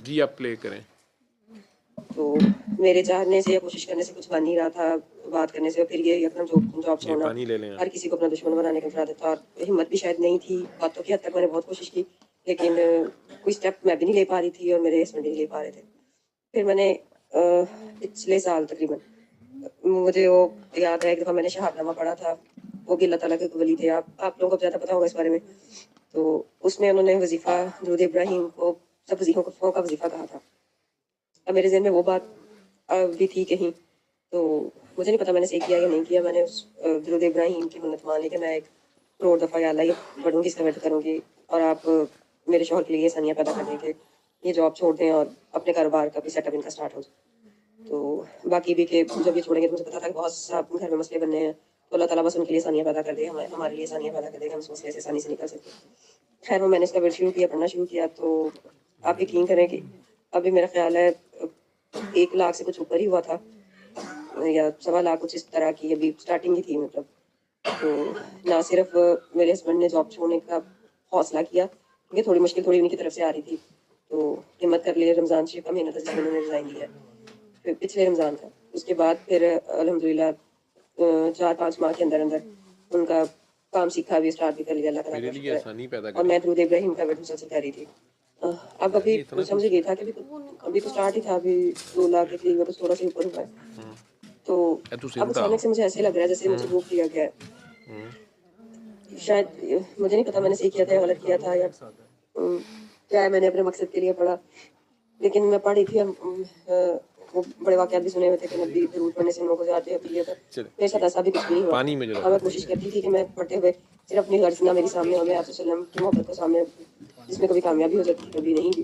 जी आप प्ले करें। तो मेरे चाहने से या कोशिश करने से कुछ बन नहीं रहा था, बात करने से, और फिर ये एकदम जॉब ये छोड़ना, पानी ले लें आप। हर किसी को अपना दुश्मन बनाने का इरादा था, और हिम्मत भी शायद नहीं थी। बातों की हद तक मैंने बहुत कोशिश की, लेकिन कोई स्टेप मैं भी नहीं ले पा रही थी और मेरे हस्बैंड भी नहीं ले पा रहे थे। फिर मैंने पिछले साल तकरीबन, मुझे वो याद है, एक दफ़ा मैंने शहादनामा पढ़ा था, वो भी अल्लाह ताला के वली थे। आप लोगों को ज़्यादा पता होगा इस बारे में। तो उसमें उन्होंने वजीफ़ा दुरूद इब्राहिम को सब वजीफ़ों का वजीफ़ा कहा था। अब मेरे ज़हन में वो बात भी थी कहीं, तो मुझे नहीं पता मैंने सही किया या नहीं किया। मैंने उस दुरूद इब्राहिम की मन्नत मान ली कि मैं 1 करोड़ दफ़ा या अल्लाह ये पढ़ूँगी, इसका वर्द करूँगी, और आप मेरे शौहर के लिए ये आसानियाँ पैदा कर दें कि ये जॉब छोड़ दें और अपने कारोबार का भी सेटअप इनका स्टार्ट हो जाए। तो बाकी भी कि जब ये छोड़ेंगे तो मुझे पता था कि बहुत सा घर में मसले बनने हैं, तो अल्लाह ताला बस उनके लिए आसानियाँ पैदा कर दे, हमारे लिए आसानियाँ पैदा कर देगा, हम इस मसले से आसानी से निकल सकते हैं। खैर वो मैंने इसका वर्ड शुरू किया, पढ़ना शुरू किया, तो आप यकीन करें कि अभी मेरा ख्याल है 1 लाख से कुछ ऊपर ही हुआ था, या 1.25 लाख, कुछ इस तरह की अभी स्टार्टिंग ही थी मतलब। तो ना सिर्फ मेरे हस्बैंड ने जॉब छोड़ने का हौसला किया, क्योंकि थोड़ी मुश्किल थोड़ी उन्हीं की तरफ से आ रही थी, तो हिम्मत कर लिए, रमज़ान शरीफ का महीना था जिसमें उन्होंने रिज़ाइन दिया। फिर पिछले रमज़ान था, उसके बाद फिर अल्हम्दुलिल्लाह 4-5 माह के अंदर अंदर उनका काम सीखा भी, स्टार्ट भी कर लिया, अल्लाह ताला मेरे का लिए शुक्र है। आसानी पैदा और करें। मैं दुरूद इब्राहिम का वर्ड मुसलसल कर रही थी। अब यार अभी ये इतना समझ कुछ। ये था कि अभी तो स्टार्ट ही था, अभी 2 लाख के करीब, तो थोड़ा सा ऊपर हुआ है। तो है तू अब सिमटा। अचानक से मुझे ऐसे लग रहा है जैसे मुझे रोक दिया गया है। शायद मुझे नहीं पता मैंने सही किया था या गलत किया था, या क्या है, मैंने अपने मकसद के लिए पढ़ा, लेकिन मैं पढ़ी थी। वो बड़े वाक़यात भी सुने हुए थे कि नबी दरूद पढ़ने से लोगों को ज़्यादा होती है, तो चले मेरे साथ ठीक। ऐसा भी कुछ भी नहीं हुआ। पानी में जरा हाँ, मैं सा। कोशिश करती थी कि मैं पढ़ते हुए सिर्फ अपनी गर्ज ना मेरी सामने हो, मैं आप वसल्लम की मोहब्बत को सामने, जिसमें कभी कामयाबी हो जाती थी, कभी नहीं भी।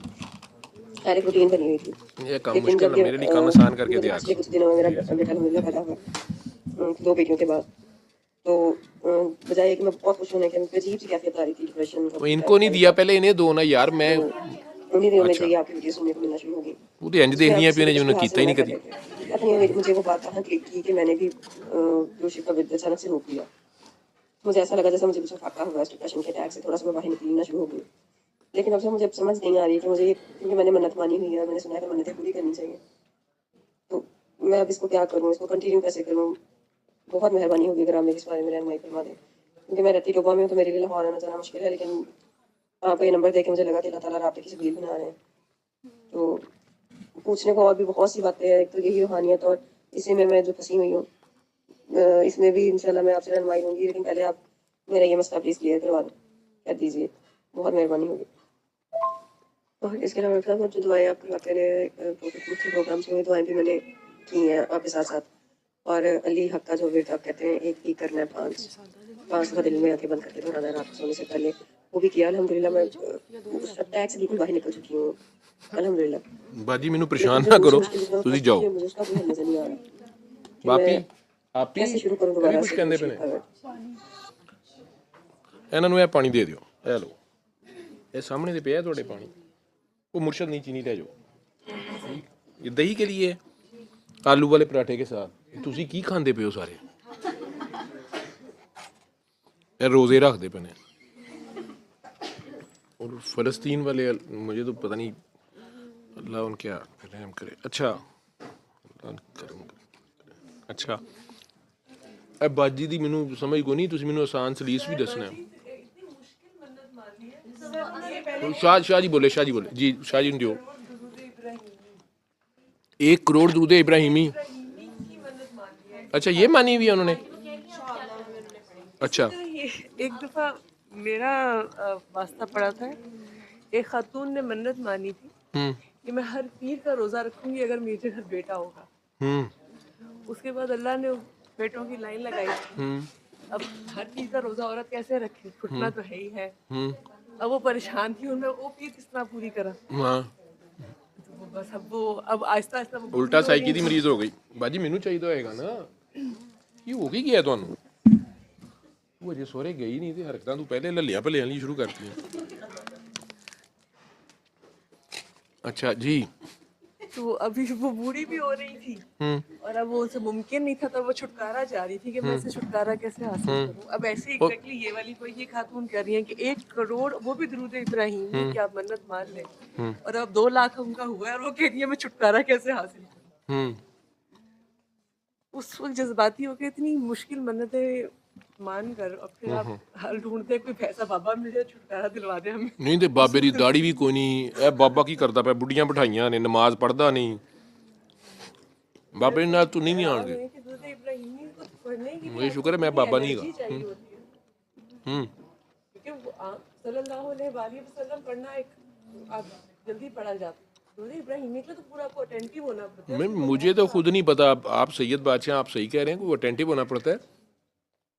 खैर एक रूटीन बनी हुई थी। ये काम लेकिन मुश्किल जब ना, ये मेरे लिए काम आसान करके मुझे दिया पिछले करो। कुछ दिनों में मेरा बेटा अल्हम्दुलिल्लाह पैदा हुआ, 2 बेटियों के बाद, तो बजाय कि मैं बहुत खुश होने के, मुझे अजीब सी कैफियत आ रही थी, डिप्रेशन वो का इनको नहीं दिया, टाइप। पहले इन्हें दो ना यार, मैं। तो उन्हीं दिनों में से अच्छा। ये आपकी वीडियो सुनने को मिलना शुरू हो गई, वो तो इंज जिसमें आप देखनी है किसी पी भी ने जो तशबीह किया हासिल ही ना नहीं कर कदी। रहे थे। पता नहीं मुझे वो बात कहाँ क्लिक की कि मैंने भी जोशी का विद अचानक से रोक लिया। मुझे ऐसा लगा जैसे मुझे कुछ फाका हुआ है, डिप्रेशन के अटैक से थोड़ा सा मैं बाहर निकलना शुरू हो गई। लेकिन अब से मुझे समझ नहीं आ रही कि मुझे ये, क्योंकि मैंने मन्नत मानी हुई है, मैंने सुना है कि मन्नतें पूरी करनी चाहिए, तो मैं अब इसको क्या करूँ, इसको कंटिन्यू कैसे करूँ? बहुत मेहरबानी होगी अगर आप मेरी इस बारे में रहनुमाई करवा दें, क्योंकि मैं रहती डोबा में हूँ, तो मेरे लिए लाहौर आना जाना मुश्किल है, लेकिन आपका ये नंबर देख के मुझे लगा कि अल्लाह ताला राब्ते की सबील बना रहे हैं। तो पूछने को और भी बहुत सी बातें हैं, एक तो यही रूहानियत, और इसी में मैं जो फंसी हुई हूँ, इसमें भी इंशाल्लाह मैं आपसे रहनुमाई लूँगी, लेकिन पहले आप मेरा ये मसला प्लीज़ क्लियर करवा दें, कर दीजिए, बहुत मेहरबानी होगी। और इसके अलावा डॉक्टर साहब, जो दुआएँ आप करवाते रहे, प्रोग्राम्स में दुआएँ भी मैंने की हैं आपके साथ साथ। और अली हक का जो विर्द आप कहते हैं, एक ही करना है, 5 दफ़ा दिल में आके बंद करके दोहराना है रात को सोने से पहले, वो भी किया अल्हम्दुलिल्लाह। मैं उस अटैक से बिल्कुल बाहर निकल चुकी हूँ अल्हम्दुलिल्लाह। बाजी मैनू लेकिन परेशान जो ना दूसरी करो, मुश्किल जिसमें मैं तुझी फंसी हुई जाओ। हूँ, मुझे उसका कोई हल नज़र नहीं आ रहा कि मैं बापी आपी कैसे शुरू करूँ ਇਹ ਵੀ दोबारा ਕੁਝ से ਕਹਿੰਦੇ दुरूद ਪਏ शरीफ ਨੇ। का वर्ड। ਇਹਨਾਂ ਨੂੰ ਇਹ ਪਾਣੀ ਦੇ ਦਿਓ, ਇਹ ਲਓ, ਇਹ सामने ਤੇ ਪਿਆ ਤੁਹਾਡੇ पानी। वो मुर्शद नहीं, चीनी ले जाओ। ये दही के लिए है, आलू वाले पराठे के साथ तुसी की खांदे पे हो सारे। ये रोजे रखते पे ने। और फ़लस्तीन वाले मुझे तो पता नहीं, अल्लाह उनके रहम करे। अच्छा करम करे। अच्छा ए बाजी दी मैनू समझ को नहीं, तुसी मैनू आसान सलीस भी दसना है। तो शाह जी बोले, शाह जी बोले जी, शाह जी जो 1 करोड़ दूधे इब्राहिमी। अच्छा ये मानी हुई है उन्होंने। अच्छा। एक दफा मेरा वास्ता पड़ा था, एक खातून ने मन्नत मानी थी कि मैं हर पीर का रोजा रखूंगी अगर मेरे घर बेटा होगा। उसके बाद अल्लाह ने बेटों की लाइन लगाई। अब हर पीर का रोजा औरत कैसे रखे, फुटना तो है ही है। अब वो परेशान थी, उनमें वो पीर किस तरह पूरी करा। हाँ तो वो बस अब आहिस्ता आहिस्ता वो बूढ़ी उल्टा हो साइकी रही दी थी। मरीज हो गई। बाजी मैनू चाहिए होएगा ना, ये हो गई गया ਤੁਹਾਨੂੰ। वो अजे सोहरे गई नहीं, तो हरकतां तू पहले ललिया भलिया ਲਈ शुरू करती। अच्छा जी तो अभी वो बूढ़ी भी हो रही थी और अब वो उसे मुमकिन नहीं था, तो वो छुटकारा चाह रही थी कि मैं इससे छुटकारा कैसे हासिल करूं। अब ऐसे एग्जैक्टली ये वाली कोई ये खातून कह रही है कि 1 करोड़, वो भी दरूद इब्राहिमी की आप मन्नत मान लें, और अब 2 लाख उनका हुआ है और वो कह रही है मैं छुटकारा कैसे हासिल करूं। उस वक्त जज्बाती होकर इतनी मुश्किल मन्नतें मान कर और फिर आप हल ढूंढते कोई भैंसा बाबा मिल जाए छुटकारा दिलवा दे हमें। नहीं तो बाबे की दाढ़ी भी कोई नहीं, ए बाबा की करता पे, बुढ़ियां बिठाइयां ने, नमाज पढ़दा नहीं, बाबे ने तू नहीं आएंगे। कि दुरूद इब्राहिमी को पढ़ने की भी मुझे शुक्र है आपको मैं इतनी बाबा नहीं एनर्जी चाहिए होती है, क्योंकि वो सल्लल्लाहु अलैहि वसल्लम पढ़ना एक आप जल्दी पढ़ा जाता है। दुरूद इब्राहिमी के लिए तो पूरा आपको अटेंटिव होना पड़ता है। मैं मुझे तो खुद नहीं पता, आप सैयद बादशाह आप सही कह रहे हैं कि वो अटेंटिव होना पड़ता है।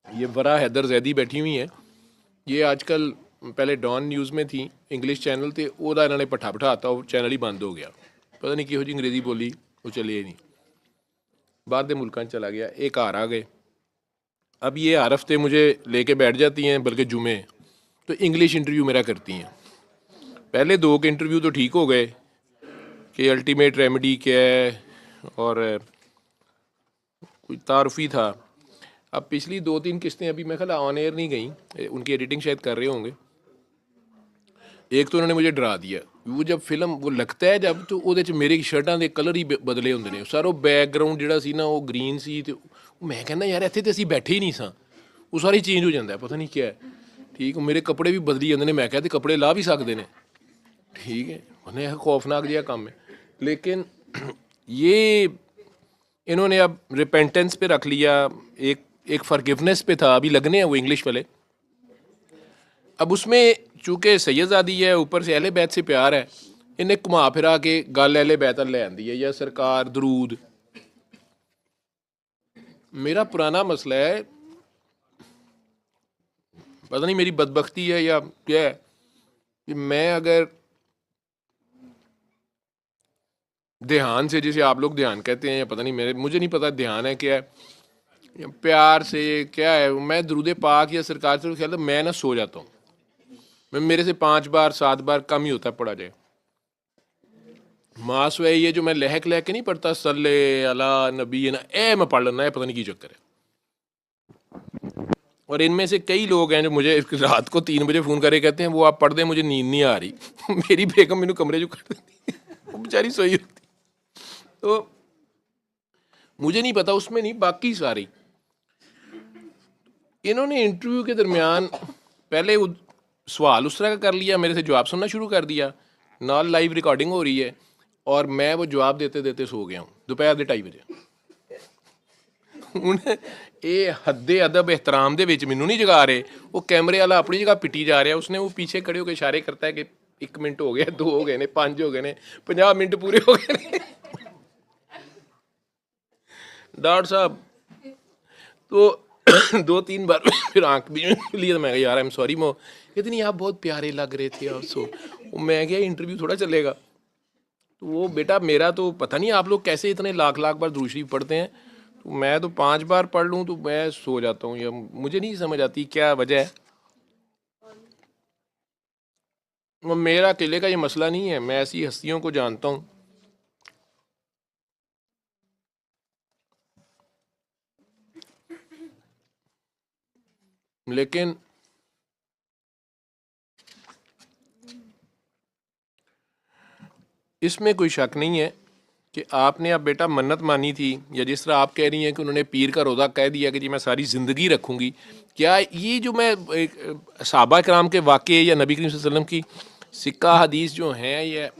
ये वरा हैदर जैदी बैठी हुई हैं, ये आजकल पहले डॉन न्यूज़ में थी, इंग्लिश चैनल थे, ਉਹਦਾ ਇਹਨਾਂ ਨੇ ਪੱਠਾ ਬਿਠਾਤਾ, ਉਹ ਚੈਨਲ ਹੀ ਬੰਦ ਹੋ ਗਿਆ। ਪਤਾ ਨਹੀਂ ਕਿਹੋ ਜਿਹੀ ਅੰਗਰੇਜ਼ੀ ਬੋਲੀ, ਉਹ ਚੱਲੀ ਨਹੀਂ, बाहर के मुल्कों में चला गया। एक घर आ गए, अब ये हर हफ्ते मुझे लेके बैठ जाती हैं, बल्कि जुमे तो इंग्लिश इंटरव्यू मेरा करती हैं। पहले 2 के इंटरव्यू तो ठीक हो गए कि अल्टीमेट रेमेडी क्या है और कोई तारुफी था। अब पिछली 2-3 किस्तें अभी मैं ख्याल ऑन एयर नहीं गई, उनकी एडिटिंग शायद कर रहे होंगे। एक तो उन्होंने मुझे डरा दिया, वो जब फिल्म वो लगता है जब, तो ਉਹਦੇ 'ਚ मेरी शर्टां ਦੇ कलर ही बदले ਹੁੰਦੇ ਨੇ, ਸਾਰਾ बैकग्राउंड ਜਿਹੜਾ ਸੀ ਨਾ ਉਹ ग्रीन ਸੀ, ਤੇ मैं कहना यार ਇੱਥੇ ਤੇ ਅਸੀਂ बैठे ही नहीं ਸਾਂ, ਉਹ ਸਾਰੀ चेंज हो ਜਾਂਦਾ है, पता नहीं क्या है। ठीक, मेरे कपड़े भी बदली ਜਾਂਦੇ ਨੇ, मैं कहते कपड़े ला भी सकते हैं। ठीक है, उन्हें खौफनाक जिहा काम है। लेकिन ये इन्होंने अब रिपेंटेंस पे रख लिया, एक फॉरगिवनेस पे था, अभी लगने हैं वो इंग्लिश वाले। अब उसमें चूँकि सैयदजादी है, ऊपर से अहले बैत से प्यार है, इन्हें घुमा फिरा के गल अहले बैत ले आंदी है, या सरकार दरूद। मेरा पुराना मसला है, पता नहीं मेरी बदबख्ती है या क्या है, कि मैं अगर ध्यान से, जैसे आप लोग ध्यान कहते हैं, या पता नहीं, मुझे नहीं पता ध्यान है क्या है, प्यार से क्या है, मैं दरूद पाक या सरकार से ख्याल, मैं ना सो जाता हूँ। मैं मेरे से 5 बार 7 बार कम ही होता है पढ़ा जाए। मास वह ये जो मैं लहक के नहीं पढ़ता, सल्ले अला नबी ना, ए मैं पढ़ लेना है, पता नहीं की चक्कर है। और इनमें से कई लोग हैं जो मुझे रात को 3 बजे फ़ोन करके कहते हैं वो आप पढ़ दें, मुझे नींद नहीं आ रही। मेरी बेगम मैनू कमरे जो कर देती, वो बेचारी सोई होती। तो मुझे नहीं पता उसमें नहीं, बाकी सारी इन्होंने इंटरव्यू के दरमियान पहले सवाल उस तरह का कर लिया, मेरे से जवाब सुनना शुरू कर दिया, नाल लाइव रिकॉर्डिंग हो रही है, और मैं वो जवाब देते देते सो गया हूँ दोपहर के 2:30 बजे। ਹੁਣ ਇਹ हद्दे अदब एहतराम ਦੇ ਵਿੱਚ ਮੈਨੂੰ नहीं जगा रहे, वो कैमरे वाला अपनी जगह पिटी जा रहा है, उसने वो पीछे खड़े होकर इशारे करता है कि 1 मिनट हो गया, 2 हो गए ने, 5 हो गए ने, 50 मिनट पूरे हो गए ने। डॉक्टर साहब तो 2-3 बार फिर आंख भी खुली, तो मैं कहा यार आई एम सॉरी मो, कहते नहीं आप बहुत प्यारे लग रहे थे आप सो। मैं क्या इंटरव्यू थोड़ा चलेगा। तो वो बेटा मेरा तो पता नहीं आप लोग कैसे इतने लाख लाख बार दुरूद शरीफ पढ़ते हैं, तो मैं तो 5 बार पढ़ लूँ तो मैं सो जाता हूँ, या मुझे नहीं समझ आती क्या वजह है। वो मेरा अकेले का ये मसला नहीं है, मैं ऐसी हस्तियों को जानता हूँ। लेकिन इसमें कोई शक नहीं है कि आपने अब बेटा मन्नत मानी थी, या जिस तरह आप कह रही हैं कि उन्होंने पीर का रोज़ा कह दिया कि जी मैं सारी ज़िंदगी रखूँगी, क्या ये जो मैं सहाबा कराम के वाक़े या नबी करीम सल्लल्लाहु अलैहि वसल्लम की सिक्का हदीस जो हैं, ये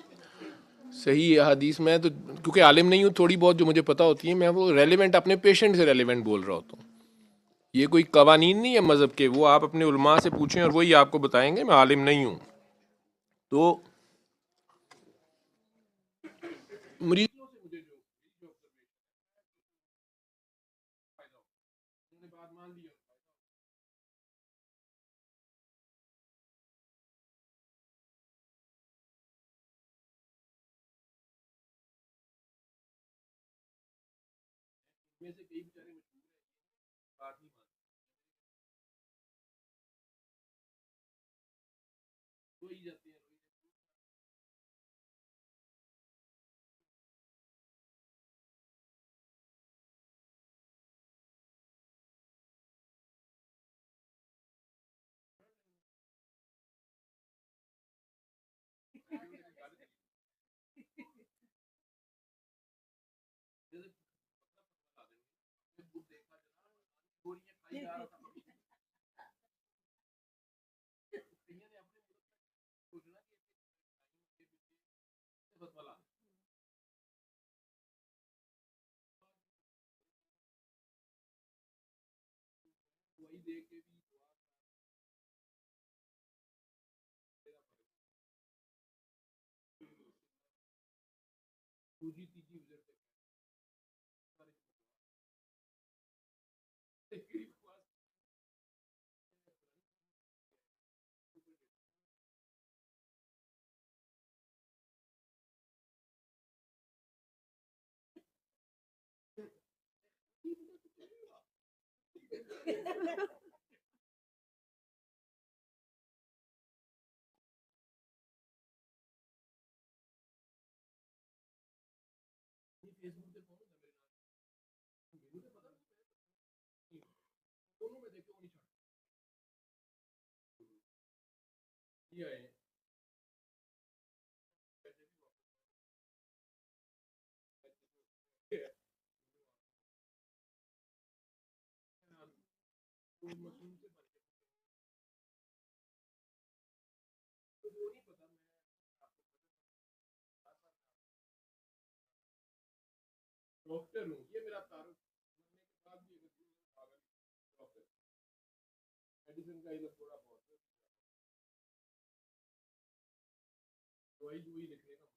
सही हदीस, मैं तो क्योंकि आलिम नहीं हूँ, थोड़ी बहुत जो मुझे पता होती है मैं वो रेलिवेंट अपने पेशेंट से रेलिवेंट बोल रहा होता हूँ। ये कोई कवानीन नहीं है मज़हब के, वो आप अपने उलमा से पूछें और वही आपको बताएंगे, मैं आलिम नहीं हूँ। तो मरीज में से कई बेचारे मजबूर हैं, बात नहीं मानते, तो ही जाते हैं। डॉक्टर हूँ, ये मेरा तारुफ मरने के बाद भी डॉक्टर मेडिसिन का इधर थोड़ा बहुत दवाई दुई लिखने का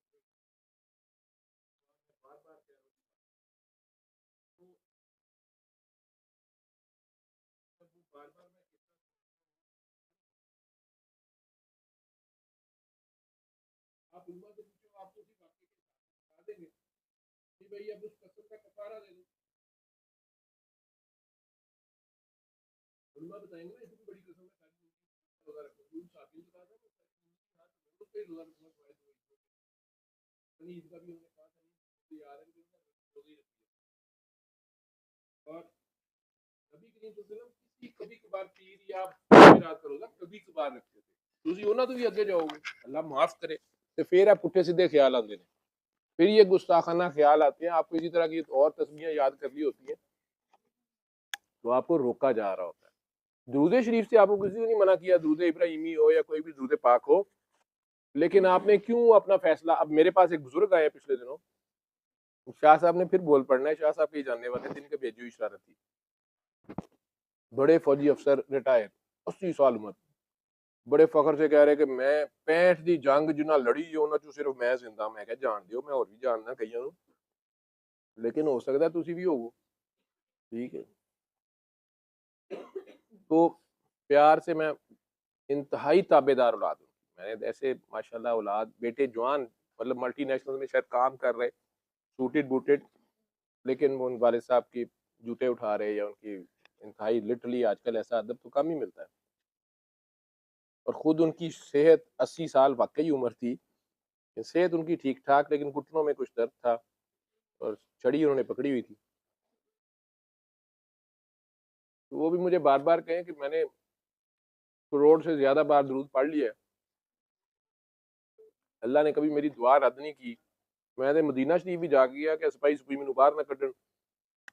बार बार कह रहा हूँ तो बार बार मैं आप उम्मा से पूछो, आपको उसी वाक्य के बता देंगे कि भाई अब उस कसम का कफारा दे दो। उम्मा बताएंगे ना, इतनी बड़ी कसम है सारी रोजा रखो, दूध साकिन बता था तो पे रोजा रखना पड़ेगा। नहीं इसका भी उन्होंने कहा था नहीं यार है कि रोजा ही रखिए। और नबी करीम सल्लल्लाहु अलैहि वसल्लम किसी कभी कभार पीर या रात का रोजा कभी कभार रखते थे। ਤੁਸੀਂ ਉਹਨਾਂ ਤੋਂ ਵੀ ਅੱਗੇ ਜਾਓਗੇ, अल्लाह माफ करे, तो फिर आप पुट्ठे सीधे ख्याल आते हैं, फिर ये गुस्ताखाना ख्याल आते हैं। आपको इसी तरह की और तस्बीहें याद कर ली होती हैं तो आपको रोका जा रहा होता है। दुरूद शरीफ से आपको किसी ने नहीं मना किया, दुरूद इब्राहिमी हो या कोई भी दुरूद पाक हो, लेकिन आपने क्यों अपना फैसला। अब मेरे पास एक बुजुर्ग आए पिछले दिनों, शाह साहब ने फिर बोल पड़ना है, शाह साहब के जानने वाले थे, इनके भेजी हुई इशारत थी, बड़े फौजी अफसर रिटायर 80 साल उम्र, बड़े फखर से कह रहे कि मैं 65 दी जंग जिन्ना लड़ी उन्हां चों सिर्फ मैं जिंदा। मैं क्या जान दियो, मैं और भी जानना कईयां नूं, लेकिन हो सकता है तुसी भी होवो, ठीक है। तो प्यार से मैं इंतहाई ताबेदार औलाद हूँ। मैंने ऐसे माशाल्लाह औलाद बेटे जवान, मतलब मल्टीनेशनल में शायद काम कर रहे, सूटेड बूटेड, लेकिन वो उन वालिद साहब की जूते उठा रहे या उनकी इंतहाई लिटरली आजकल ऐसा अदब तो कम ही मिलता है। और खुद उनकी सेहत 80 साल वाकई उम्र थी, सेहत उनकी ठीक ठाक, लेकिन घुटनों में कुछ दर्द था और छड़ी उन्होंने पकड़ी हुई थी। तो वो भी मुझे बार बार कहें कि मैंने करोड़ से ज्यादा बार दुरूद पढ़ लिया है, अल्लाह ने कभी मेरी दुआ रद्द नहीं की। मैं तो मदीना शरीफ भी जा गया कि सपाई सुपाई मैनू बाहर ना कड्डन,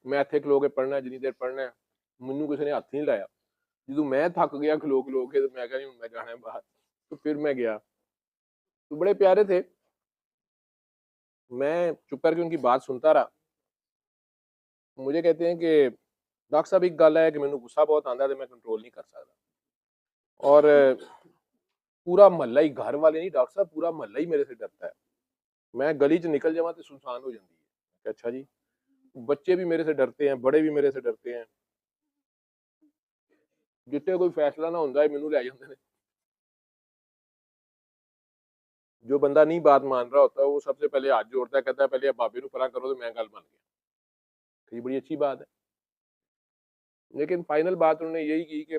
मैं इत्थे खलो के पढ़ना जिन्नी देर पढ़ना है, मैनू किसी ने हथ नहीं लाया। जो मैं थक गया खलो के तो मैं कहा नहीं मैं जाना है बाहर, तो फिर मैं गया। तो बड़े प्यारे थे, मैं चुप करके उनकी बात सुनता रहा। मुझे कहते हैं कि डॉक्टर साहब एक गल है कि मैनू गुस्सा बहुत आंदा है, मैं कंट्रोल नहीं कर सकता, और पूरा महल्ला ही, घर वाले नहीं डॉक्टर साहब, पूरा महल्ला ही मेरे से डरता है। मैं गली च निकल जावा तो सुनसान हो जाती है। अच्छा जी, बच्चे भी मेरे से डरते हैं, बड़े भी मेरे से डरते हैं, जितने कोई फैसला ना होंदा है मैनू लै जांदे ने। जो बंदा नहीं बात मान रहा होता वो सबसे पहले हाथ जोड़ता है, कहता है पहले बाबे नू परा करो तो मैं गल मान गया। तो ये बड़ी अच्छी बात है, लेकिन फाइनल बात उन्होंने यही की कि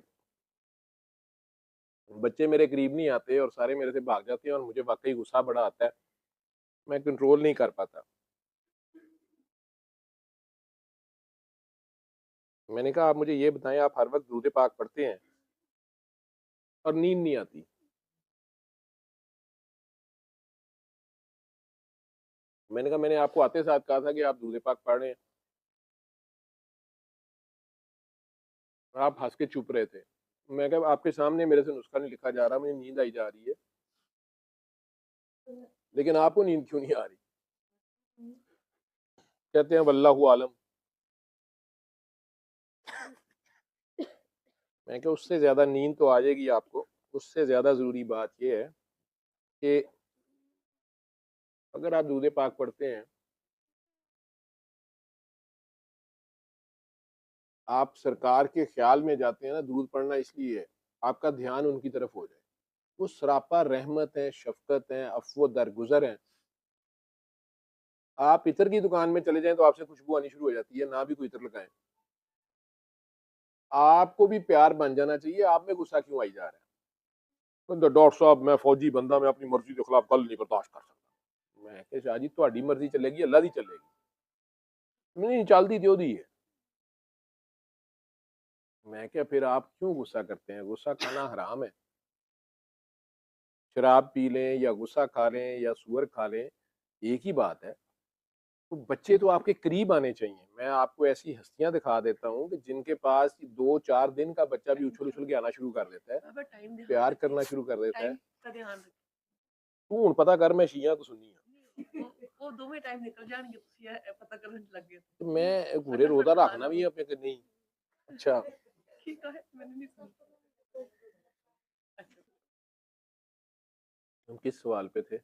बच्चे मेरे करीब नहीं आते और सारे मेरे से भाग जाते हैं और मुझे वाकई गुस्सा बड़ा आता है, मैं कंट्रोल नहीं कर पाता। मैंने कहा आप मुझे ये बताएं, आप हर वक्त दुरूद पाक पढ़ते हैं और नींद नहीं आती। मैंने कहा मैंने आपको आते साथ कहा था कि आप दुरूद पाक पढ़ रहे हैं, आप हंस के चुप रहे थे। मैं कहा आपके सामने मेरे से नुस्खा नहीं लिखा जा रहा, मुझे नींद आई जा रही है, लेकिन आपको नींद क्यों नहीं आ रही? कहते हैं वल्लाहु आलम। मैं कहा उससे ज्यादा नींद तो आ जाएगी आपको। उससे ज्यादा जरूरी बात यह है कि अगर आप दूध पाक पढ़ते हैं, आप सरकार के ख्याल में जाते हैं ना, दूध पढ़ना इसलिए है आपका ध्यान उनकी तरफ हो जाए। वो सरापा रहमत है, शफकत है, अफवो दरगुजर है। आप इतर की दुकान में चले जाएं तो आपसे खुशबू आनी शुरू हो जाती है, ना भी कोई इतर लगाए। आपको भी प्यार बन जाना चाहिए। आप में गुस्सा क्यों आई जा रहा है? तो डॉक्टर साहब मैं फौजी बंदा, मैं अपनी मर्जी के खिलाफ गल नहीं बर्दाश्त कर सकता। मैं कहा शाह जी ਤੁਹਾਡੀ मर्जी चलेगी, अल्लाह दी चलेगी। नहीं चलती तो दी है। मैं क्या फिर आप क्यों गुस्सा करते हैं? गुस्सा खाना हराम है। शराब पी लें या गुस्सा खा लें या सुअर खा लें, एक ही बात है। तो बच्चे तो आपके करीब आने चाहिए। मैं आपको ऐसी हस्तियां दिखा देता हूँ कि जिनके पास 2-4 दिन का बच्चा भी उछल उछल के आना शुरू कर देता है, बाबा टाइम ध्यान प्यार रखिए, करना शुरू कर देता है। टाइम का ध्यान रखिए। तू हुण पता कर मैं शिया तो सुन्नी हां। वो दोवें टाइम निकल जाएंगे, ਤੁਸੀਂ ਇਹ ਪਤਾ ਕਰਨ ਲੱਗ ਗਏ तो मैं घूरे रोजा रखना भी है अपने कि नहीं? अच्छा ठीक है, मैंने नहीं सुना। अच्छा, हम किस सवाल पे थे?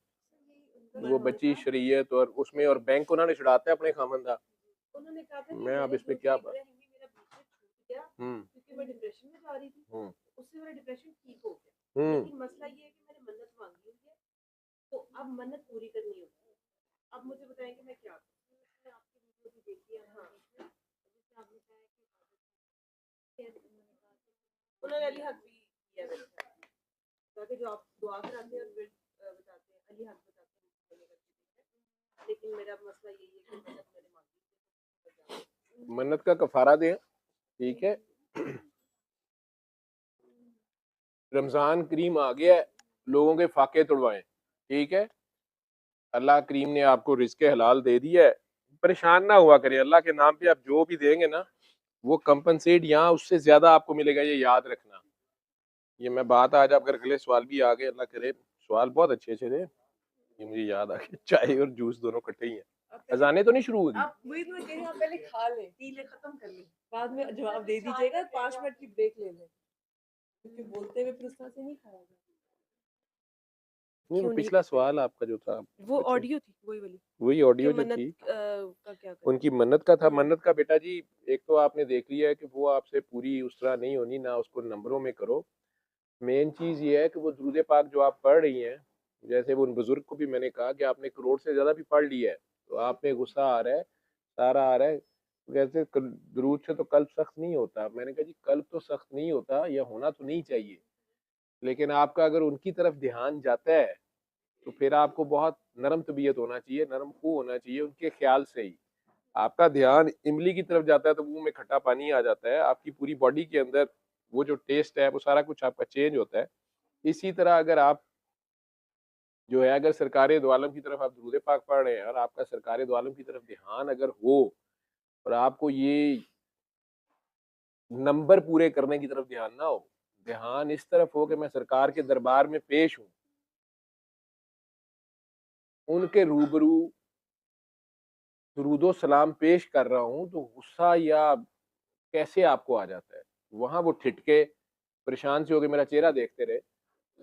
वो बच्ची शरीयत और उसमें और बैंक उन्होंने छुड़ाता है अपने खामंदा। उन्होंने कहा था मैं अब इसमें क्या बात? मेरा बीच में छूट गया क्योंकि मैं डिप्रेशन में जा रही थी, उससे मेरा डिप्रेशन ठीक हो गया। लेकिन मसला ये है कि मैंने मन्नत मांगी हुई है, तो अब मन्नत पूरी करनी होगी। अब मुझे बताएं कि मैं क्या करूं। मैंने आपकी वीडियो भी देखी है। हाँ, जिसमें आपने कहा है कि उन्होंने अली हक भी किया मेरे साथ, ताकि जो आप दुआ कराते हैं और फिर बताते हैं अली हक बताते हैं, लेकिन मेरा मसला यही है कि मन्नत मैंने मांगी। मन्नत का कफारा दें, ठीक है। रमजान करीम आ गया है, लोगों के फाके तोड़वाएं, ठीक है। अल्लाह करीम ने आपको रिज़्क़ हलाल दे दिया है, परेशान ना हुआ करें। अल्लाह के नाम पे आप जो भी देंगे ना, वो कंपनसेट यहाँ उससे ज्यादा आपको मिलेगा, ये याद रखना। ये मैं बात आज आप अगले सवाल भी आ गए, अल्लाह करे सवाल बहुत अच्छे अच्छे थे, ये मुझे याद आ गया। चाय और जूस दोनों इकट्ठे ही हैं। अजाने तो नहीं शुरू होगी? आप वही तो मैं कह रही हूं, आप पहले खा लें, पी ले, खत्म कर लें, बाद में जवाब दे दीजिएगा। 5 मिनट की ब्रेक ले लें, क्योंकि बोलते हुए फिर उस तरह से नहीं खाया जाता। नहीं, वो क्यों नहीं पिछला पीते? सवाल आपका जो था वो बच्चे, ऑडियो थी, वही वाली वही कि ऑडियो जो मन्नत थी का क्या करें। उनकी मन्नत का था। मन्नत का बेटा जी, एक तो आपने देख लिया है कि वो आपसे पूरी उस तरह नहीं होनी, ना उसको नंबरों में करो। मेन चीज ये है कि वो दुरूद पाक जो आप पढ़ रही हैं, जैसे वो उन बुजुर्ग को भी मैंने कहा कि आपने करोड़ से ज्यादा भी पढ़ लिया है, तो आप में गुस्सा आ रहा है, सारा आ रहा है। वैसे दुरूद से तो कल्ब सख्त नहीं होता। मैंने कहा जी कल्ब तो सख्त नहीं होता, या होना तो नहीं चाहिए, लेकिन आपका अगर उनकी तरफ ध्यान जाता है तो फिर आपको बहुत नरम तबीयत होना चाहिए, नरम खू होना चाहिए उनके ख्याल से ही। आपका ध्यान इमली की तरफ जाता है तो मुंह में खट्टा पानी आ जाता है, आपकी पूरी बॉडी के अंदर वो जो टेस्ट है वो सारा कुछ आपका चेंज होता है। इसी तरह अगर आप जो है, अगर सरकार दो आलम की तरफ आप दुरूद पाक पढ़ रहे हैं और आपका सरकार दो आलम की तरफ ध्यान अगर हो, और आपको ये नंबर पूरे करने की तरफ ध्यान ना हो, ध्यान इस तरफ हो कि मैं सरकार के दरबार में पेश हूँ, उनके रूबरू दुरूदो सलाम पेश कर रहा हूँ, तो गुस्सा या कैसे आपको आ जाता है? वहां वो ठिठके परेशान से होकर मेरा चेहरा देखते रहे।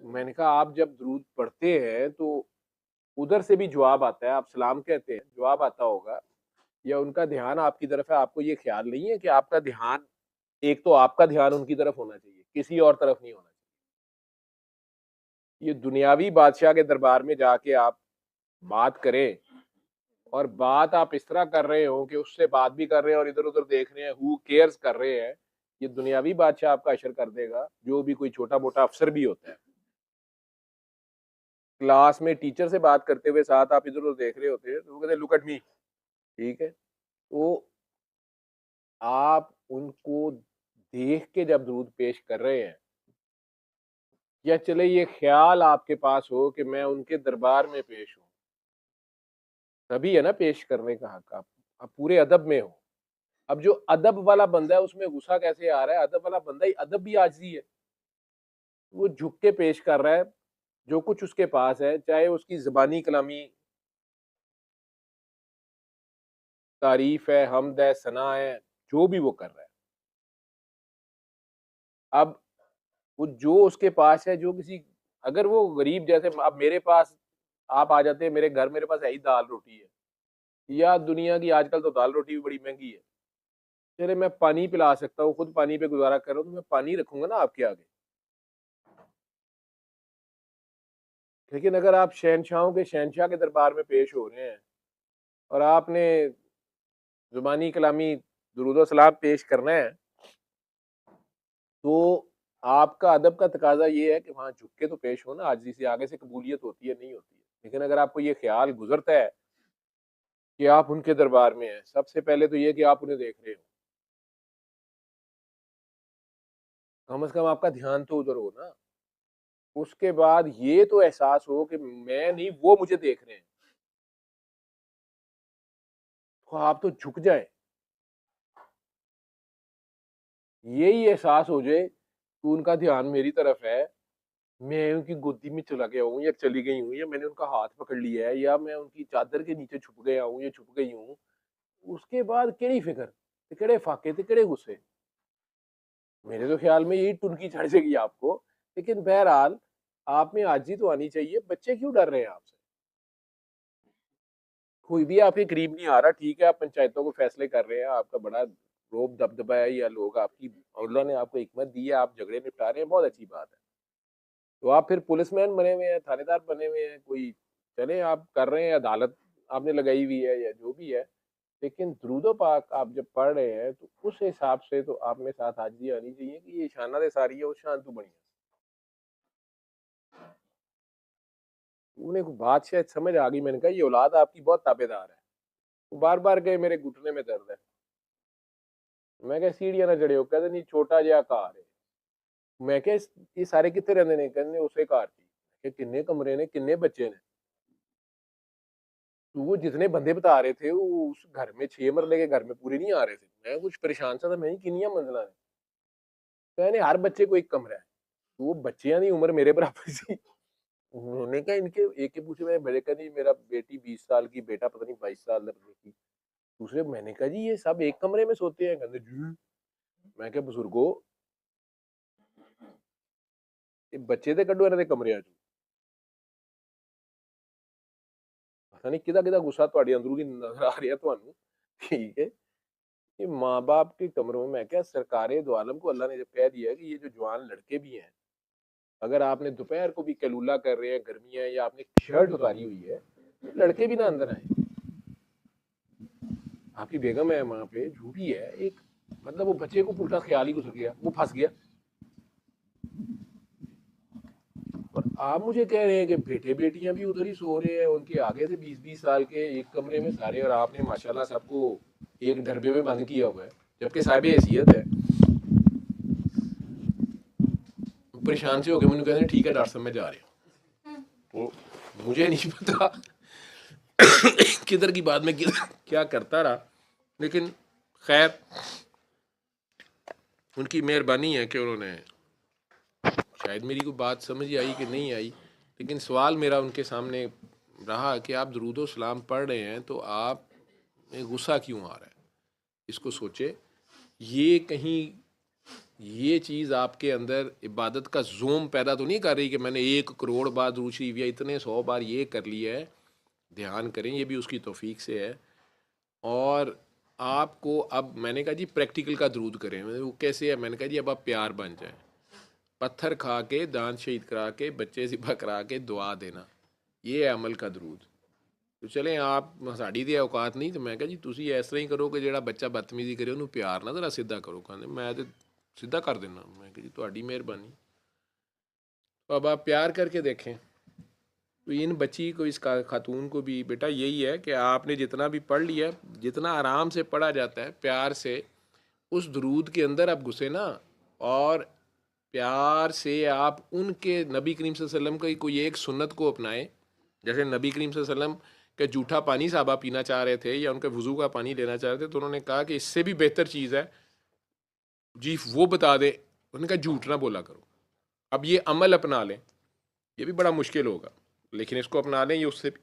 मैंने कहा आप जब दुरूद पढ़ते हैं तो उधर से भी जवाब आता है, आप सलाम कहते हैं, जवाब आता होगा, या उनका ध्यान आपकी तरफ है। आपको ये ख्याल नहीं है कि आपका ध्यान, एक तो आपका ध्यान उनकी तरफ होना चाहिए, किसी और तरफ नहीं होना चाहिए। ये दुनियावी बादशाह के दरबार में जाके आप बात करें, और बात आप इस तरह कर रहे हो कि उससे बात भी कर रहे हैं और इधर उधर देख रहे हैं, हु केयर्स कर रहे हैं, ये दुनियावी बादशाह आपका अशर कर देगा, जो भी कोई छोटा मोटा अफसर भी होता है। क्लास में टीचर से बात करते हुए साथ आप इधर उधर देख रहे होते हैं, तो वो कहते हैं लुक एट मी, ठीक है। तो आप उनको देख के जब दूध पेश कर रहे हैं, या चले ये ख्याल आपके पास हो कि मैं उनके दरबार में पेश हूँ, तभी है ना पेश करने का हक। आप पूरे अदब में हो। अब जो अदब वाला बंदा है उसमें गुस्सा कैसे आ रहा है? अदब वाला बंदा ही, अदब भी आजिज़ी है। वो झुक के पेश कर रहा है जो कुछ उसके पास है, चाहे उसकी ज़बानी कलामी तारीफ है, हम्द है, सना है, जो भी वो कर रहा है। अब वो जो उसके पास है, जो किसी, अगर वो गरीब, जैसे अब मेरे पास आप आ जाते हैं मेरे घर, मेरे पास है ही दाल रोटी है, या दुनिया की आजकल तो दाल रोटी भी बड़ी महंगी है, चले मैं पानी पिला सकता हूँ, खुद पानी पे गुजारा कर रहा हूँ, तो मैं पानी रखूंगा ना आपके आगे। लेकिन अगर आप शहनशाहों के शहनशाह के दरबार में पेश हो रहे हैं और आपने जुबानी कलामी दुरूद सलाम पेश करना है, तो आपका अदब का तकाजा ये है कि वहां झुक के तो पेश हो ना, आजिज़ी से। आगे से कबूलियत होती है, नहीं होती है। लेकिन अगर आपको ये ख्याल गुजरता है कि आप उनके दरबार में हैं, सबसे पहले तो ये कि आप उन्हें देख रहे हो, कम से कम आपका ध्यान तो उधर हो ना। उसके बाद ये तो एहसास हो कि मैं नहीं, वो मुझे देख रहे हैं, तो आप तो झुक जाए। यही एहसास हो जाए कि उनका ध्यान मेरी तरफ है, मैं उनकी गोदी में चला गया हूँ या चली गई हूँ, या मैंने उनका हाथ पकड़ लिया है, या मैं उनकी चादर के नीचे छुप गया हूँ या छुप गई हूँ। उसके बाद केड़ी फिक्र, ते केड़े फाके, ते केड़े गुस्से। मेरे तो ख्याल में यही टुनकी चढ़ जाएगी आपको। लेकिन बहरहाल आप में आजी तो आनी चाहिए। बच्चे क्यों डर रहे हैं आपसे? कोई भी आपके करीब नहीं आ रहा, ठीक है, आप पंचायतों को फैसले कर रहे हैं, आपका बड़ा रोब दबदबा है, या लोग आपकी, अल्लाह ने आपको हिकमत दी है, आप झगड़े निपटा रहे हैं, बहुत अच्छी बात है। तो आप फिर पुलिसमैन बने हुए हैं, थानेदार बने हुए हैं, कोई, चले आप कर रहे हैं, अदालत आपने लगाई हुई है या जो भी है। लेकिन दुरूदो पाक आप जब पढ़ रहे हैं तो उस हिसाब से तो आप में साथ हाजिरी आनी चाहिए कि ये शाना दे सारी है, वो शान तू बनी है। उन्हें को बात शायद समझ आ गई। मैंने कहा ये औलाद आपकी बहुत ताबेदार है। वो बार बार गए मेरे घुटने में दर्द है। मैं क्या सीढ़ियां ना चढ़े हो, कहते नहीं छोटा जहा घर है। मैं क्या ये सारे कितने रहते ने? कहते उसे घर थी। किन्ने कमरे ने, किन्ने बच्चे ने? तो वो जितने बंदे बता रहे थे वो उस घर में 6 मरले के घर में पूरे नहीं आ रहे थे। मैं कुछ परेशान सा था, मैं किनिया मंजिला ने? कहने हर बच्चे को एक कमरा है। तो वो बच्चियां की उम्र मेरे बराबर सी। उन्होंने कहा इनके एक के पूछे, मैं मेरे कहा नहीं मेरा बेटी 20 साल की, बेटा पता नहीं 22 साल की। दूसरे, मैंने कहा जी ये सब एक कमरे में सोते हैं? कहते जी। मैं क्या बुजुर्गो, ये बच्चे तो कड्डो इन्होंने कमरे चो। पता नहीं किदा किदा गुस्सा ਤੁਹਾਡੇ अंदरों की नजर आ रहा ਤੁਹਾਨੂੰ। ठीक है, ये माँ बाप के कमरों में। मैं क्या सरकारे दो आलम को अल्लाह ने जब कह दिया है कि ये जो जवान लड़के भी हैं, अगर आपने दोपहर को भी कैलूला कर रहे हैं, गर्मियां, या आपने शर्ट उतारी हुई है, लड़के भी ना अंदर आए। आपकी बेगम है वहां पे, झूठी है एक, मतलब वो बच्चे को पूरा ख्याल ही गुजर गया, वो फंस गया। और आप मुझे कह रहे हैं कि बेटे बेटियां भी उधर ही सो रहे हैं, उनके आगे से 20-20 साल के एक कमरे में सारे, और आपने माशाल्लाह सबको एक डरबे में बंद किया हुआ है, जबकि साहिब हैसियत है। परेशान से हो गए, मुझे कहते हैं ठीक है डॉक्टर साहब मैं जा रहा हूँ। तो मुझे नहीं पता किधर की बात में किधर क्या करता रहा। लेकिन खैर उनकी मेहरबानी है कि उन्होंने, शायद मेरी को बात समझ आई कि नहीं आई, लेकिन सवाल मेरा उनके सामने रहा कि आप दरूद सलाम पढ़ रहे हैं तो आप में गुस्सा क्यों आ रहा है? इसको सोचे। ये कहीं ये चीज़ आपके अंदर इबादत का जोम पैदा तो नहीं कर रही कि मैंने 1 करोड़ बार दुरूद शरीफ या इतने 100 बार ये कर लिया है? ध्यान करें, ये भी उसकी तौफीक से है। और आपको अब मैंने कहा जी प्रैक्टिकल का दरूद करें। वो कैसे है? मैंने कहा जी अब आप प्यार बन जाए, पत्थर खा के, दान शहीद करा के, बच्चे ज़िबा करा के दुआ देना, ये है अमल का दरूद। तो चलें आप साड़ी ਦੀ औकात नहीं, तो मैं कहा जी ਤੁਸੀਂ ਇਸ ਤਰ੍ਹਾਂ ਹੀ ਕਰੋ ਕਿ ਜਿਹੜਾ ਬੱਚਾ ਬਦਤਮੀਜ਼ੀ ਕਰੇ ਉਹਨੂੰ ਪਿਆਰ ਨਾਲ ਜ਼ਰਾ ਸਿੱਧਾ ਕਰੋ। ਕਹਿੰਦੇ मैं तो सीधा कर देना। मैं कहा जी ਤੁਹਾਡੀ मेहरबानी। तो अब आप प्यार करके देखें। तो इन बच्ची को, इस खातून को भी बेटा यही है कि आपने जितना भी पढ़ लिया, जितना आराम से पढ़ा जाता है प्यार से, उस दरूद के अंदर आप घुसे ना, और प्यार से आप उनके नबी करीम सल्लल्लाहु अलैहि वसल्लम की कोई एक सुन्नत को अपनाएं। जैसे नबी करीम सल्लल्लाहु अलैहि वसल्लम कि जूठा पानी साहबा पीना चाह रहे थे या उनके वज़ू का पानी लेना चाह रहे थे, तो उन्होंने कहा कि इससे भी बेहतर चीज़ है जी वो बता दे। उन्होंने कहा झूठ ना बोला करो। अब ये अमल अपना लें, ये भी बड़ा मुश्किल होगा, लेकिन इसको अपना लें, ये उससे भी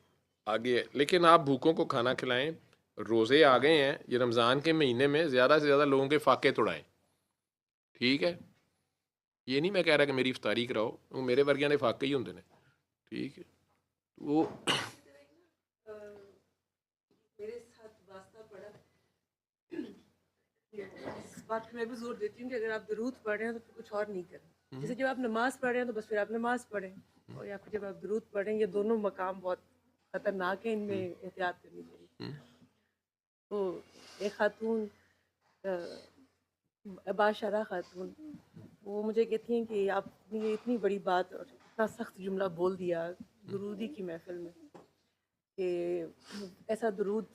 आगे है। लेकिन आप भूखों को खाना खिलाएं, रोज़े आ गए हैं, ये रमज़ान के महीने में ज़्यादा से ज़्यादा लोगों के फाके तोड़ाएं, ठीक है। ये नहीं मैं कह रहा कि मेरी इफ्तारी कराओ, वो मेरे वर्गियां ने फाके ही होंगे ने, ठीक है। वो मेरे साथ वास्ता पड़ा, इस बात पे मैं भी जोर देती हूँ कि अगर आप दरूद पढ़ रहे हैं तो फिर कुछ और नहीं करें। जैसे जब आप नमाज पढ़ रहे हैं तो बस फिर आप नमाज पढ़ें, और या फिर जब आप दरूद पढ़ें, ये दोनों मकाम बहुत खतरनाक है, इनमें एहतियात करनी चाहिए। तो एक खातून बाशरा खातून, वो मुझे कहती हैं कि आपने ये इतनी बड़ी बात और इतना सख्त जुमला बोल दिया दुरूदी की महफिल में कि ऐसा दुरूद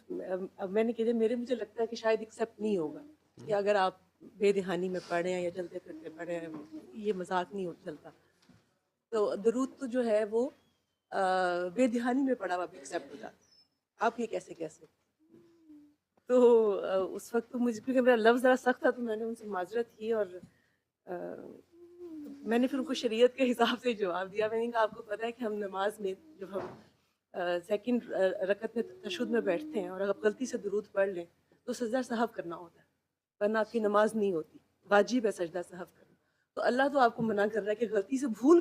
अब मैंने कहा मेरे मुझे लगता है कि शायद एक्सेप्ट नहीं होगा कि अगर आप बेदहानी में पढ़े हैं या चलते फिरते पढ़े हैं, ये मजाक नहीं हो चलता। तो दुरूद तो जो है वो बेदहानी में पढ़ा हुआ भी एक्सेप्ट हो जाता। आप ये कैसे कैसे तो उस वक्त तो मुझे, क्योंकि मेरा लफ्ज़ ज़रा सख्त था, तो मैंने उनसे माजरत की और मैंने फिर उनको शरीयत के हिसाब से जवाब दिया। मैंने कहा आपको पता है कि हम नमाज में जब हम सेकंड रकत में तशहुद में बैठते हैं और अगर गलती से दुरूद पढ़ लें तो सजदा सहव करना होता है, वरना आपकी नमाज नहीं होती, वाजिब है सजदा सहव करना। तो अल्लाह तो आपको मना कर रहा है कि गलती से भूल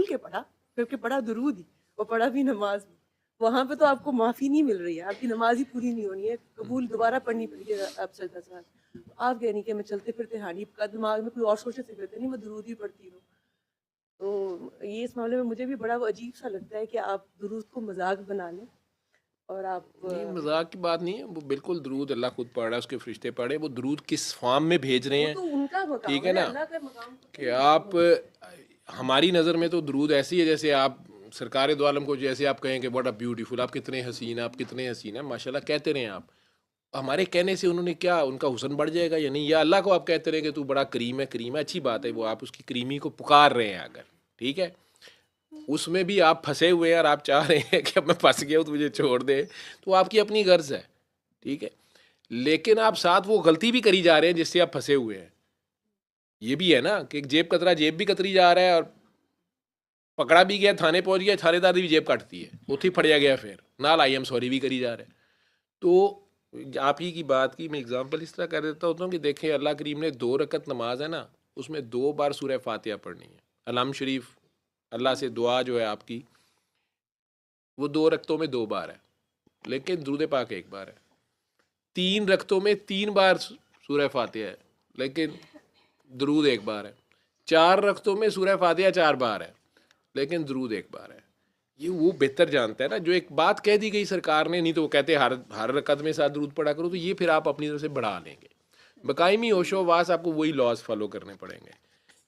के पढ़ा, क्योंकि पढ़ा दुरूद ही, वो पढ़ा भी नमाज में, वहाँ पे तो आपको माफ़ी नहीं मिल रही है, आपकी नमाज ही पूरी नहीं होनी है, कबूल दोबारा पढ़नी पड़ेगी आप सजदा सहव। आप कह नहीं कि मैं चलते फिरते हानी का दिमाग में कोई और सोचने से बेहतर नहीं मैं दुरूद ही पढ़ती हूँ। तो ये इस मामले में मुझे भी बड़ा वो अजीब सा लगता है कि आप दुरूद को मजाक बना लें और आप नहीं, मजाक की बात नहीं है, वो बिल्कुल दरूद अल्लाह खुद पढ़ रहा है, उसके फरिश्ते पढ़े, वो दरूद किस फॉर्म में भेज रहे वो हैं, तो उनका मकाम ठीक है ना। अल्लाह का मकाम तो कि आप हमारी नज़र में तो दरूद ऐसी है जैसे आप सरकार दो आलम को जैसे आप कहें कि बड़ा ब्यूटीफुल, आप कितने हसीन, आप कितने हसीन हैं, माशाल्लाह कहते रहें आप। हमारे कहने से उन्होंने क्या, उनका हुस्न बढ़ जाएगा या नहीं? या अल्लाह को आप कहते रहें कि तू बड़ा करीम है, करीम है, अच्छी बात है, वो आप उसकी करीमी को पुकार रहे हैं अगर, ठीक है। उसमें भी आप फंसे हुए हैं और आप चाह रहे हैं कि अब मैं फंस गया हूँ तो मुझे छोड़ दे, तो आपकी अपनी गर्ज है, ठीक है। लेकिन आप साथ वो गलती भी करी जा रहे हैं जिससे आप फंसे हुए हैं। ये भी है ना कि एक जेब कतरा जेब भी कतरी जा रहा है और पकड़ा भी गया, थाने पहुंच गया, थानेदार भी जेब काटती है, उत्थे फड़िया गया, फिर नाल आई एम सॉरी भी करी जा रहा है। तो आप ही की बात की मैं एग्जांपल इस तरह कर देता होता हूँ कि देखें अल्लाह करीम ने 2 रकत नमाज है ना, उसमें 2 बार सूरह फातिहा पढ़नी है। अलहम शरीफ अल्लाह से दुआ जो है आपकी, वो 2 रकतों में 2 बार है, लेकिन दुरूद पाक 1 बार है। 3 रकतों में 3 बार सूरह फातिहा है, लेकिन दुरूद 1 बार है। 4 रकतों में सूरह फातिहा 4 बार है, लेकिन दुरूद 1 बार है। ये वो बेहतर जानता है ना, जो एक बात कह दी गई सरकार ने, नहीं तो वो कहते हर रकत में साथ दुरूद पढ़ा करो, तो ये फिर आप अपनी तरफ से बढ़ा लेंगे। बकायमी होशो वास आपको वही लॉज फॉलो करने पड़ेंगे।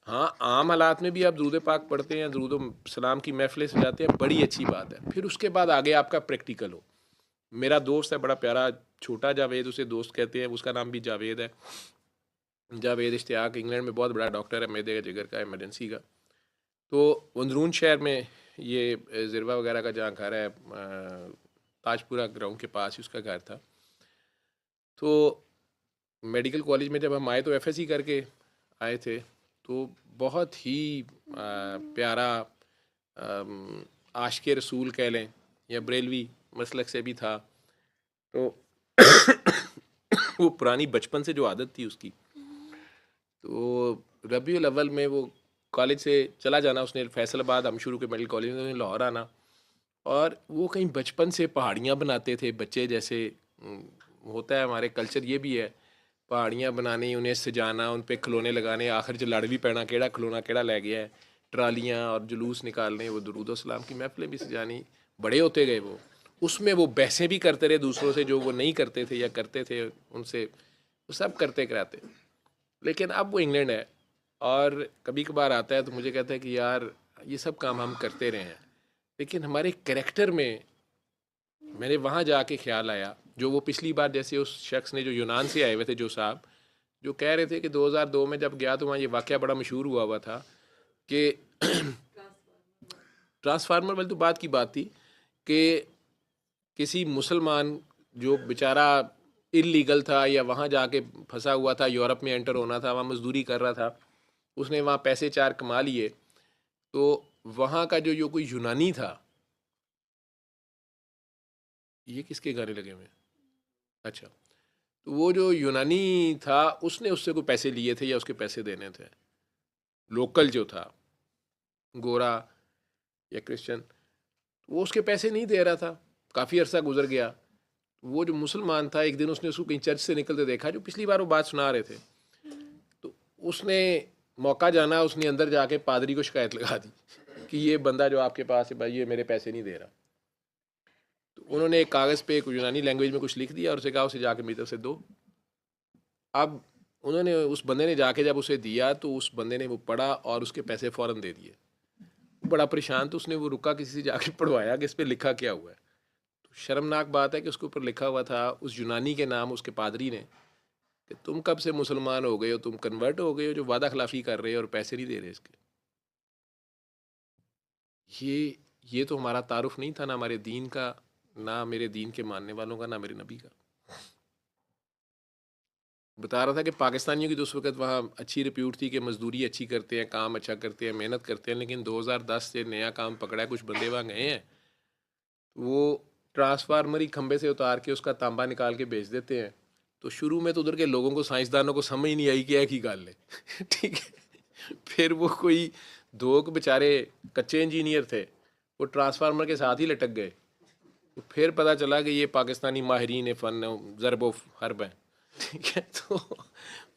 हाँ, आम हालात में भी आप दुरूद पाक पढ़ते हैं, दुरूद सलाम की महफिलें सजाते हैं, बड़ी अच्छी बात है। फिर उसके बाद आगे आपका प्रैक्टिकल हो। मेरा दोस्त है बड़ा प्यारा, छोटा जावेद उसे दोस्त कहते हैं, उसका नाम भी जावेद है, जावेद इश्तियाक, इंग्लैंड में बहुत बड़ा डॉक्टर है, मैदे जिगर का, इमरजेंसी का। तो अंदरून शहर में ये ज़िरवा वगैरह का जहाँ घर है, ताजपुरा ग्राउंड के पास ही उसका घर था। तो मेडिकल कॉलेज में जब हम आए तो एफएससी करके आए थे, तो बहुत ही प्यारा आशिक़ रसूल कह लें या बरेलवी मसलक से भी था। तो वो पुरानी बचपन से जो आदत थी उसकी, तो रबीउल अव्वल में वो कॉलेज से चला जाना उसने, फैसलाबाद हम शुरू के मेडिकल कॉलेज में, लाहौर आना, और वो कहीं बचपन से पहाड़ियाँ बनाते थे बच्चे, जैसे होता है हमारे कल्चर ये भी है, पहाड़ियाँ बनानी, उन्हें सजाना, उन पे खिलौने लगाने, आखिर च लड़ भी पैना केड़ा खिलौना केड़ा लै गया है, ट्रालियाँ और जुलूस निकालने, वो दुरूद सलाम की महफिलें भी सजानी। बड़े होते गए वो, उसमें वो बहसें भी करते रहे दूसरों से, जो वो नहीं करते थे या करते थे उनसे, वो सब करते कराते। लेकिन अब वो इंग्लैंड है और कभी कभार आता है तो मुझे कहता है कि यार ये सब काम हम करते रहे हैं, लेकिन हमारे कैरेक्टर में, मैंने वहाँ जाके ख्याल आया, जो वो पिछली बार जैसे उस शख्स ने जो यूनान से आए हुए थे, जो साहब जो कह रहे थे कि 2002 में जब गया तो वहाँ ये वाक़या बड़ा मशहूर हुआ था कि ट्रांसफार्मर वाली तो बात की बात थी कि किसी मुसलमान जो बेचारा इलीगल था या वहाँ जाके फंसा हुआ था, यूरोप में एंटर होना था, वहाँ मजदूरी कर रहा था, उसने वहाँ पैसे चार कमा लिए, तो वहाँ का जो कोई यूनानी था, ये किसके गाने लगे हुए हैं? अच्छा, तो वो जो यूनानी था उसने उससे कोई पैसे लिए थे या उसके पैसे देने थे। लोकल जो था गोरा या क्रिश्चियन, वो उसके पैसे नहीं दे रहा था, काफ़ी अरसा गुजर गया। वो जो मुसलमान था, एक दिन उसने उसको कहीं चर्च से निकलते देखा, जो पिछली बार वो बात सुना रहे थे, तो उसने मौका जाना, उसने अंदर जाके पादरी को शिकायत लगा दी कि ये बंदा जो आपके पास है भाई, ये मेरे पैसे नहीं दे रहा। तो उन्होंने एक कागज़ पे एक यूनानी लैंग्वेज में कुछ लिख दिया और उसे कहा उसे जाके मेरी तरफ से दो। अब उन्होंने, उस बंदे ने जाके जब उसे दिया तो उस बंदे ने वो पढ़ा और उसके पैसे फ़ौरन दे दिए। बड़ा परेशान, तो उसने वो रुका किसी से जाके पढ़वाया कि इस पर लिखा क्या हुआ है। तो शर्मनाक बात है कि उसके ऊपर लिखा हुआ था उस यूनानी के नाम, उसके पादरी ने, कि तुम कब से मुसलमान हो गए हो, तुम कन्वर्ट हो गए हो जो वादा खिलाफ़ी कर रहे हो और पैसे नहीं दे रहे इसके। ये तो हमारा तारुफ नहीं था, ना हमारे दीन का, ना मेरे दीन के मानने वालों का, ना मेरे नबी का। बता रहा था कि पाकिस्तानियों की तो उस वक्त वहाँ अच्छी रिप्यूट थी कि मजदूरी अच्छी करते हैं, काम अच्छा करते हैं, मेहनत करते हैं, लेकिन 2010 से नया काम पकड़ा है, कुछ बंदे वहाँ गए हैं, वो ट्रांसफार्मर ही खंबे से उतार के उसका तांबा निकाल के बेच देते हैं। तो शुरू में तो उधर के लोगों को, साइंसदानों को समझ नहीं आई कि है की गाल है ठीक है। फिर वो कोई दो के बेचारे कच्चे इंजीनियर थे, वो ट्रांसफार्मर के साथ ही लटक गए। तो फिर पता चला कि ये पाकिस्तानी माहिरीन फ़न ज़रब हर्ब हैं, ठीक है। तो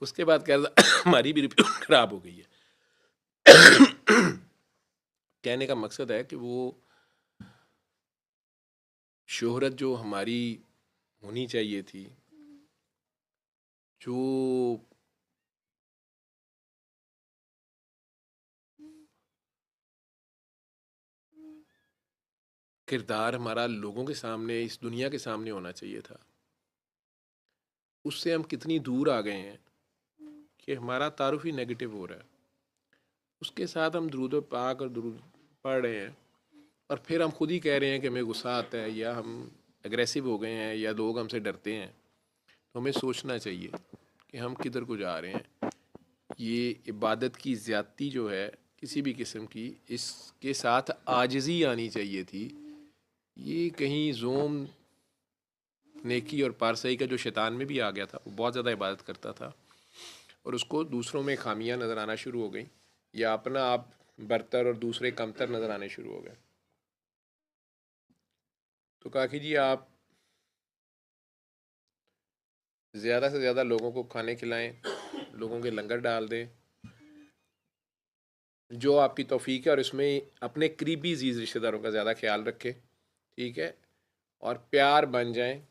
उसके बाद कह रहा हमारी भी रिप्यूट ख़राब हो गई है। कहने का मकसद है कि वो शोहरत जो हमारी होनी चाहिए थी, जो किरदार हमारा लोगों के सामने, इस दुनिया के सामने होना चाहिए था, उससे हम कितनी दूर आ गए हैं कि हमारा तारुफ ही नेगेटिव हो रहा है। उसके साथ हम दुरूद पाक और दुरूद पढ़ रहे हैं और फिर हम खुद ही कह रहे हैं कि हमें गुस्सा आता है या हम एग्रेसिव हो गए हैं या लोग हमसे डरते हैं। तो हमें सोचना चाहिए कि हम किधर को जा रहे हैं। ये इबादत की ज़्यादती जो है किसी भी किस्म की, इसके साथ आजिज़ी आनी चाहिए थी। ये कहीं जोम नेकी और पारसाई का जो शैतान में भी आ गया था, वो बहुत ज़्यादा इबादत करता था और उसको दूसरों में खामियां नज़र आना शुरू हो गई, या अपना आप बरतर और दूसरे कमतर नज़र आने शुरू हो गए। तो काकी जी, आप ज़्यादा से ज़्यादा लोगों को खाने खिलाएं, लोगों के लंगर डाल दें, जो आपकी तौफीक है, और इसमें अपने करीबी अजीज़ रिश्तेदारों का ज़्यादा ख्याल रखें, ठीक है। और प्यार बन जाएं,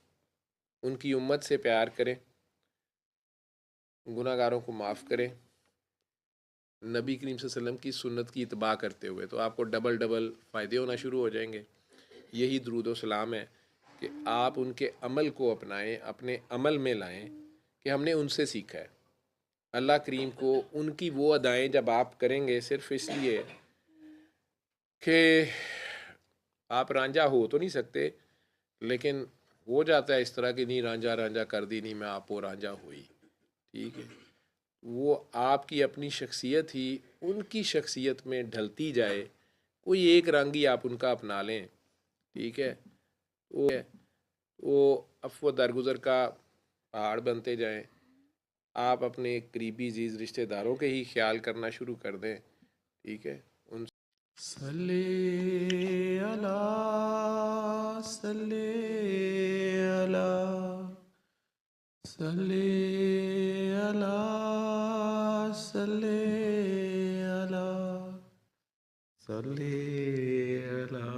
उनकी उम्मत से प्यार करें, गुनाहगारों को माफ़ करें, नबी करीम सल्लल्लाहु अलैहि वसल्लम की सुन्नत की इत्बा करते हुए, तो आपको डबल डबल फ़ायदे होना शुरू हो जाएंगे। यही दुरूद व सलाम है कि आप उनके अमल को अपनाएं, अपने अमल में लाएं कि हमने उनसे सीखा है। अल्लाह करीम को उनकी वो अदाएँ जब आप करेंगे सिर्फ़ इसलिए कि आप रांझा हो तो नहीं सकते, लेकिन हो जाता है इस तरह की, नहीं रांझा रांझा कर दी, नहीं मैं आप वो रांझा हुई, ठीक है। वो आपकी अपनी शख्सियत ही उनकी शख्सियत में ढलती जाए, कोई एक रंग ही आप उनका अपना लें, ठीक है। वो अफ़्व दरगुज़र का पहाड़ बनते जाएं, आप अपने करीबी अजीज़ रिश्तेदारों के ही ख्याल करना शुरू कर दें, ठीक है। उन सल्ले अला सल्ले अला सल्ले अला सल्ले अला सल्ले अला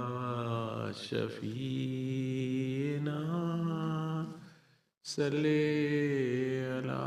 शफीना सल्ले अला